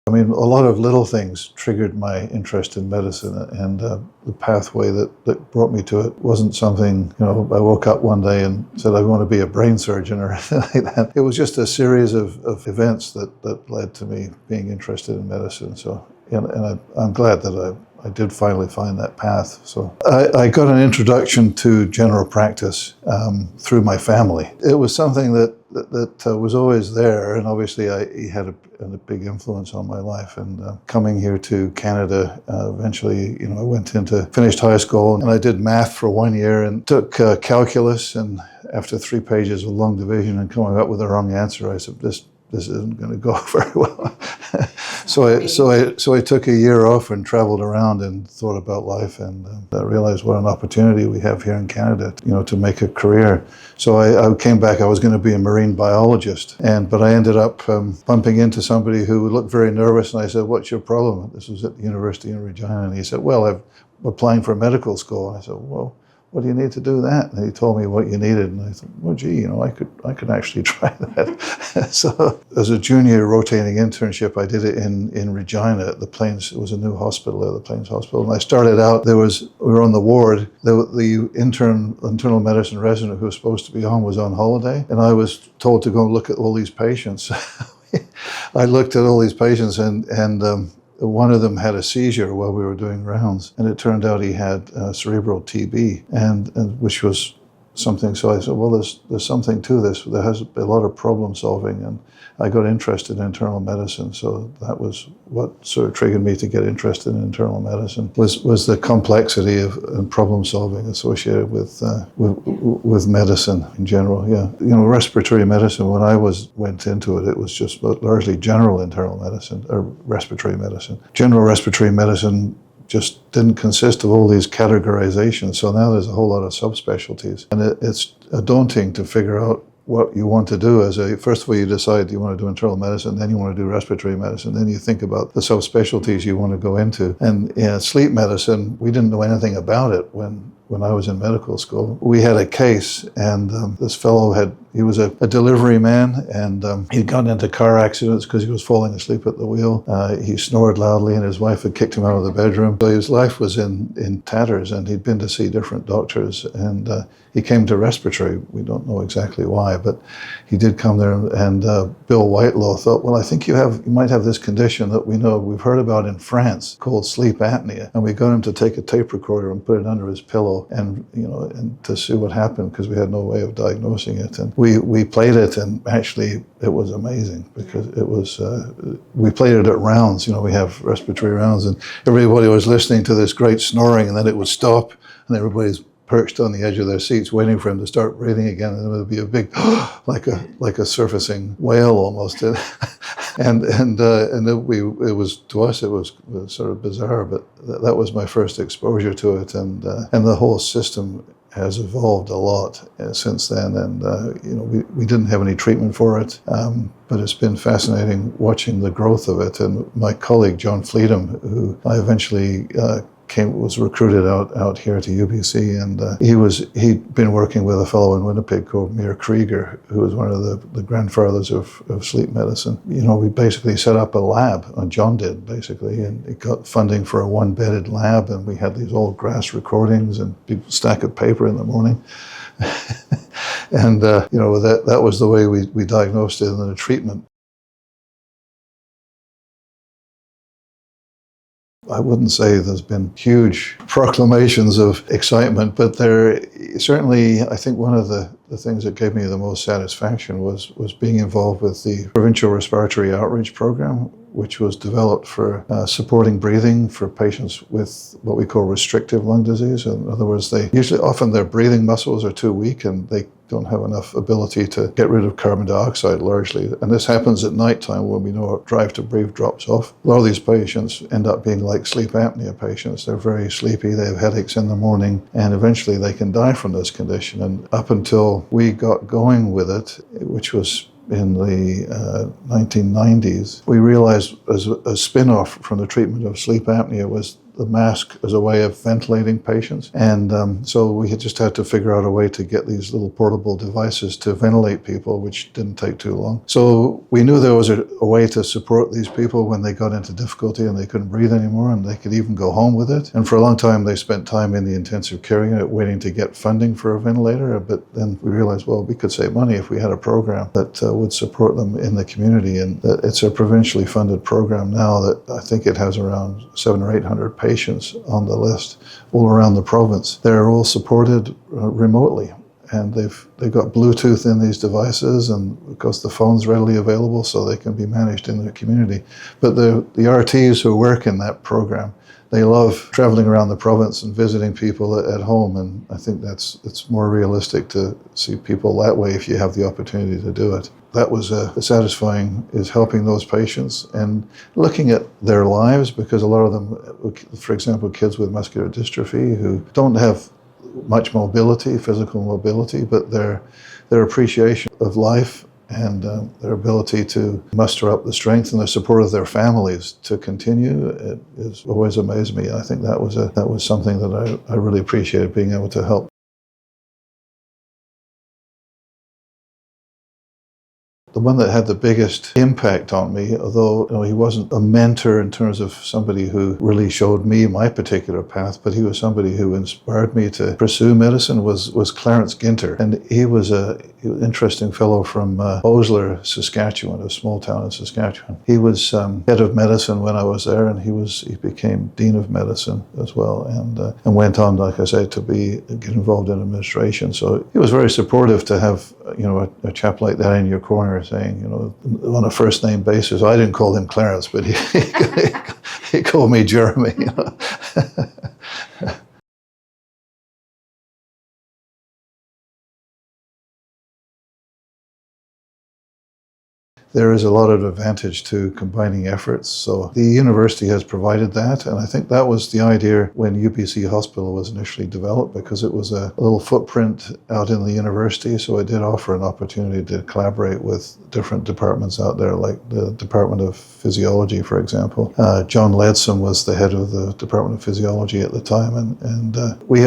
I mean, a lot of little things triggered my interest in medicine, and the pathway that brought me to it wasn't something, I woke up one day and said, I want to be a brain surgeon or anything like that. It was just a series of events that led to me being interested in medicine. So, and I'm glad that I did finally find that path. So I got an introduction to general practice through my family. It was something that was always there, and obviously he had a big influence on my life. And coming here to Canada, eventually, I finished high school, and I did math for 1 year and took calculus. And after 3 pages of long division and coming up with the wrong answer, I said, this isn't going to go very well. So I took a year off and traveled around and thought about life, and I realized what an opportunity we have here in Canada, to make a career. So I came back. I was going to be a marine biologist, but I ended up bumping into somebody who looked very nervous, and I said, "What's your problem?" This was at the University in Regina, and he said, "Well, I'm applying for medical school." And I said, "Well, what do you need to do that?" And he told me what you needed, and I thought, well, gee, I could actually try that. So as a junior rotating internship, I did it in Regina at the Plains. It was a new hospital there, the Plains Hospital. And I started out, we were on the ward. The internal medicine resident who was supposed to be on was on holiday, and I was told to go look at all these patients. I looked at all these patients, and one of them had a seizure while we were doing rounds, and it turned out he had cerebral TB, and which was something. So I said, well, there's something to this. There has a lot of problem solving, and I got interested in internal medicine. So that was what sort of triggered me to get interested in internal medicine. Was the complexity and problem solving associated with medicine in general. Yeah, respiratory medicine. When I went into it, it was just largely general internal medicine or respiratory medicine. General respiratory medicine just didn't consist of all these categorizations. So now there's a whole lot of subspecialties, and it's daunting to figure out what you want to do. First of all, you decide you want to do internal medicine, then you want to do respiratory medicine, then you think about the subspecialties you want to go into. And sleep medicine, we didn't know anything about it when I was in medical school. We had a case, and this fellow he was a delivery man, and he'd gotten into car accidents because he was falling asleep at the wheel. He snored loudly, and his wife had kicked him out of the bedroom. So his life was in tatters, and he'd been to see different doctors, and he came to respiratory. We don't know exactly why, but he did come there, and Bill Whitelaw thought, well, I think you might have this condition that we've heard about in France called sleep apnea. And we got him to take a tape recorder and put it under his pillow, and to see what happened, because we had no way of diagnosing it. And we played it, and actually it was amazing, because it was we played it at rounds. We have respiratory rounds, and everybody was listening to this great snoring, and then it would stop, and everybody's perched on the edge of their seats waiting for him to start breathing again, and it would be a big like a surfacing whale almost. And it was, to us, it was sort of bizarre, but that was my first exposure to it, and the whole system has evolved a lot since then, and we didn't have any treatment for it, but it's been fascinating watching the growth of it. And my colleague John Fleetham, who I eventually was recruited out here to UBC, and he'd been working with a fellow in Winnipeg called Meir Krieger, who was one of the grandfathers of sleep medicine. We basically set up a lab, John did basically, and he got funding for a 1-bedded lab, and we had these old grass recordings and a big stack of paper in the morning. And that was the way we diagnosed it, and the treatment. I wouldn't say there's been huge proclamations of excitement, but there certainly, I think one of the things that gave me the most satisfaction was being involved with the Provincial Respiratory Outreach Program, which was developed for supporting breathing for patients with what we call restrictive lung disease. In other words, often their breathing muscles are too weak, and they don't have enough ability to get rid of carbon dioxide largely. And this happens at nighttime when we know our drive to breathe drops off. A lot of these patients end up being like sleep apnea patients. They're very sleepy, they have headaches in the morning, and eventually they can die from this condition. And up until we got going with it, which was in the 1990s, we realized as a spin-off from the treatment of sleep apnea was the mask as a way of ventilating patients. And so we just had to figure out a way to get these little portable devices to ventilate people, which didn't take too long. So we knew there was a way to support these people when they got into difficulty and they couldn't breathe anymore, and they could even go home with it. And for a long time, they spent time in the intensive care unit waiting to get funding for a ventilator. But then we realized, well, we could save money if we had a program that would support them in the community. And it's a provincially funded program now that I think it has around 700 or 800 patients on the list all around the province. They're all supported remotely. And they've got Bluetooth in these devices, and of course the phone's readily available, so they can be managed in their community. But the RTs who work in that program, they love traveling around the province and visiting people at home, and I think it's more realistic to see people that way if you have the opportunity to do it. That was satisfying, is helping those patients and looking at their lives, because a lot of them, for example, kids with muscular dystrophy who don't have much mobility, physical mobility, but their appreciation of life and their ability to muster up the strength and the support of their families to continue, it has always amazed me. I think that was something that I really appreciated, being able to help. The one that had the biggest impact on me, although he wasn't a mentor in terms of somebody who really showed me my particular path, but he was somebody who inspired me to pursue medicine, was Clarence Ginter. And he was an interesting fellow from Osler, Saskatchewan, a small town in Saskatchewan. He was head of medicine when I was there, and he became dean of medicine as well, and went on, like I said, to get involved in administration. So he was very supportive to have a chap like that in your corner, saying, on a first name basis. I didn't call him Clarence, but he called me Jeremy. There is a lot of advantage to combining efforts. So the university has provided that, and I think that was the idea when UBC Hospital was initially developed, because it was a little footprint out in the university, so it did offer an opportunity to collaborate with different departments out there, like the Department of Physiology, for example. John Leadsom was the head of the Department of Physiology at the time, and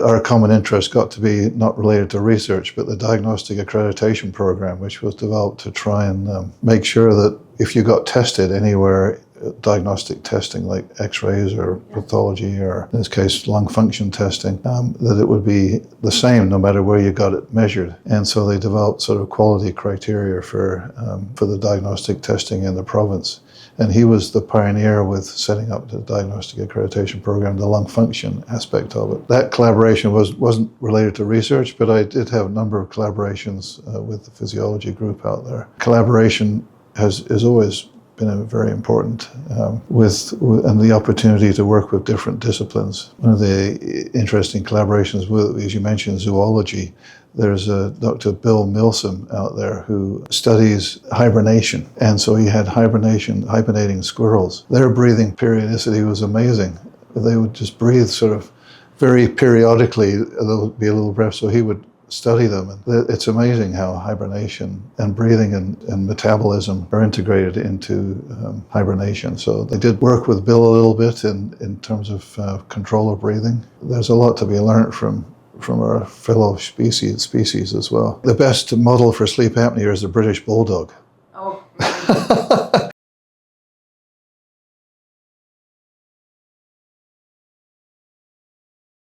our common interest got to be not related to research, but the Diagnostic Accreditation Program, which was developed to try and make sure that if you got tested anywhere, diagnostic testing like x-rays or pathology, or in this case lung function testing, that it would be the same no matter where you got it measured. And so they developed sort of quality criteria for the diagnostic testing in the province. And he was the pioneer with setting up the Diagnostic Accreditation Program, the lung function aspect of it. That collaboration wasn't related to research, but I did have a number of collaborations with the physiology group out there. Collaboration has always been very important, and the opportunity to work with different disciplines. One of the interesting collaborations with, as you mentioned, zoology. There's a Dr. Bill Milsom out there who studies hibernation. And so he had hibernating squirrels. Their breathing periodicity was amazing. They would just breathe sort of very periodically. There would be a little breath, so he would study them. And it's amazing how hibernation and breathing and metabolism are integrated into hibernation. So they did work with Bill a little bit in terms of control of breathing. There's a lot to be learned from our fellow species as well. The best model for sleep apnea is the British bulldog. Oh.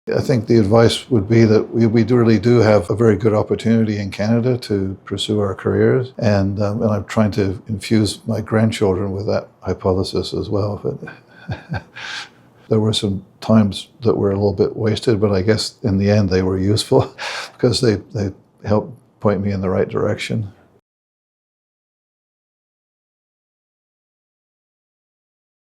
I think the advice would be that we really do have a very good opportunity in Canada to pursue our careers, and I'm trying to infuse my grandchildren with that hypothesis as well. But there were some times that were a little bit wasted, but I guess in the end they were useful because they helped point me in the right direction.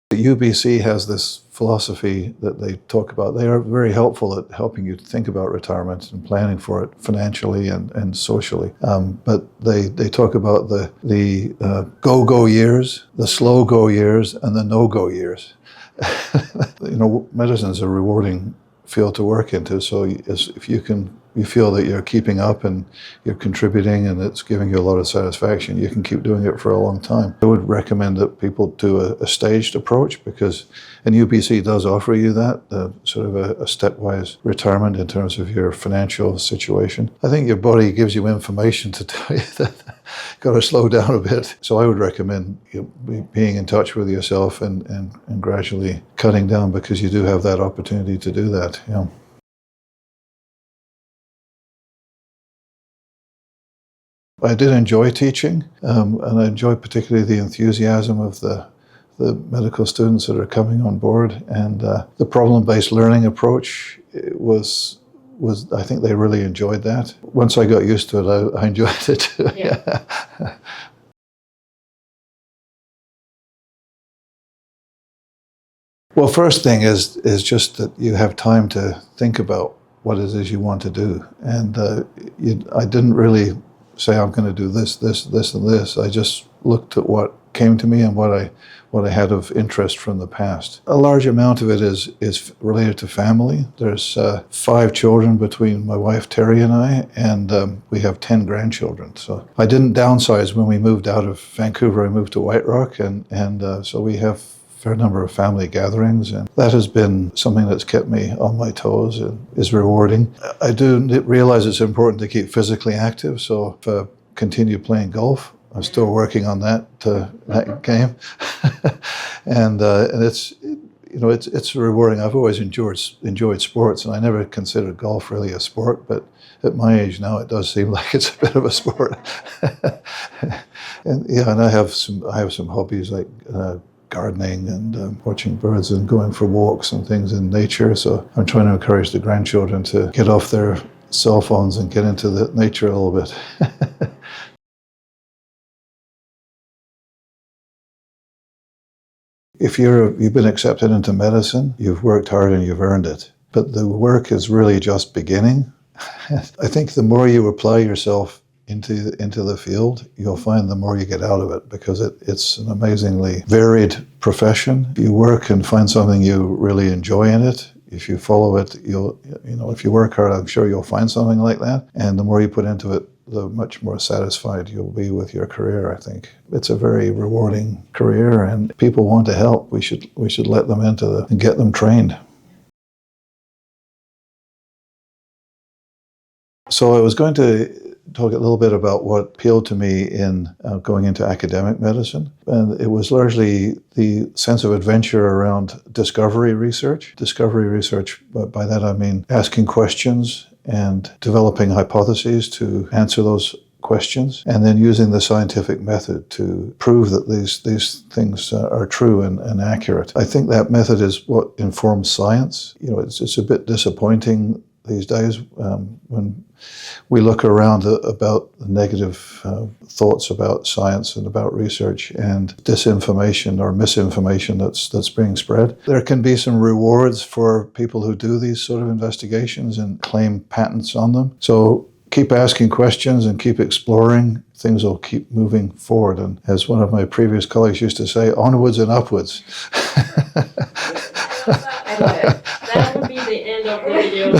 The UBC has this philosophy that they talk about. They are very helpful at helping you think about retirement and planning for it financially and socially. But they talk about the go-go years, the slow-go years, and the no-go years. Medicine is a rewarding field to work into, so if you can you feel that you're keeping up and you're contributing and it's giving you a lot of satisfaction, you can keep doing it for a long time. I would recommend that people do a staged approach, because an UBC does offer you that, sort of a stepwise retirement in terms of your financial situation. I think your body gives you information to tell you that you've got to slow down a bit. So I would recommend being in touch with yourself and gradually cutting down, because you do have that opportunity to do that. Yeah. I did enjoy teaching, and I enjoy particularly the enthusiasm of the medical students that are coming on board, and the problem-based learning approach was I think they really enjoyed that. Once I got used to it, I enjoyed it too. Yeah. Well, first thing is just that you have time to think about what it is you want to do, and I didn't really say I'm going to do this, this, this, and this. I just looked at what came to me and what I had of interest from the past. A large amount of it is related to family. There's 5 children between my wife Terry and I, and we have 10 grandchildren. So I didn't downsize when we moved out of Vancouver. I moved to White Rock, and so we have fair number of family gatherings, and that has been something that's kept me on my toes and is rewarding. I do realize it's important to keep physically active, so if I continue playing golf, I'm still working on that game, and it's rewarding. I've always enjoyed sports, and I never considered golf really a sport, but at my age now, it does seem like it's a bit of a sport. and I have some hobbies like gardening and watching birds and going for walks and things in nature. So I'm trying to encourage the grandchildren to get off their cell phones and get into the nature a little bit. If you've been accepted into medicine, you've worked hard and you've earned it. But the work is really just beginning. I think the more you apply yourself into the field, you'll find the more you get out of it, because it's an amazingly varied profession. If you work and find something you really enjoy in it, if you follow it, if you work hard, I'm sure you'll find something like that. And the more you put into it, the much more satisfied you'll be with your career, I think. It's a very rewarding career, and people want to help. We should let them into and get them trained. So I was going to talk a little bit about what appealed to me in going into academic medicine. And it was largely the sense of adventure around discovery research. Discovery research, by that I mean asking questions and developing hypotheses to answer those questions, and then using the scientific method to prove that these things are true and accurate. I think that method is what informs science. It's a bit disappointing these days when we look around about the negative thoughts about science and about research and disinformation or misinformation that's being spread. There can be some rewards for people who do these sort of investigations and claim patents on them. So keep asking questions and keep exploring. Things will keep moving forward. And as one of my previous colleagues used to say, onwards and upwards. That would be the end of the video.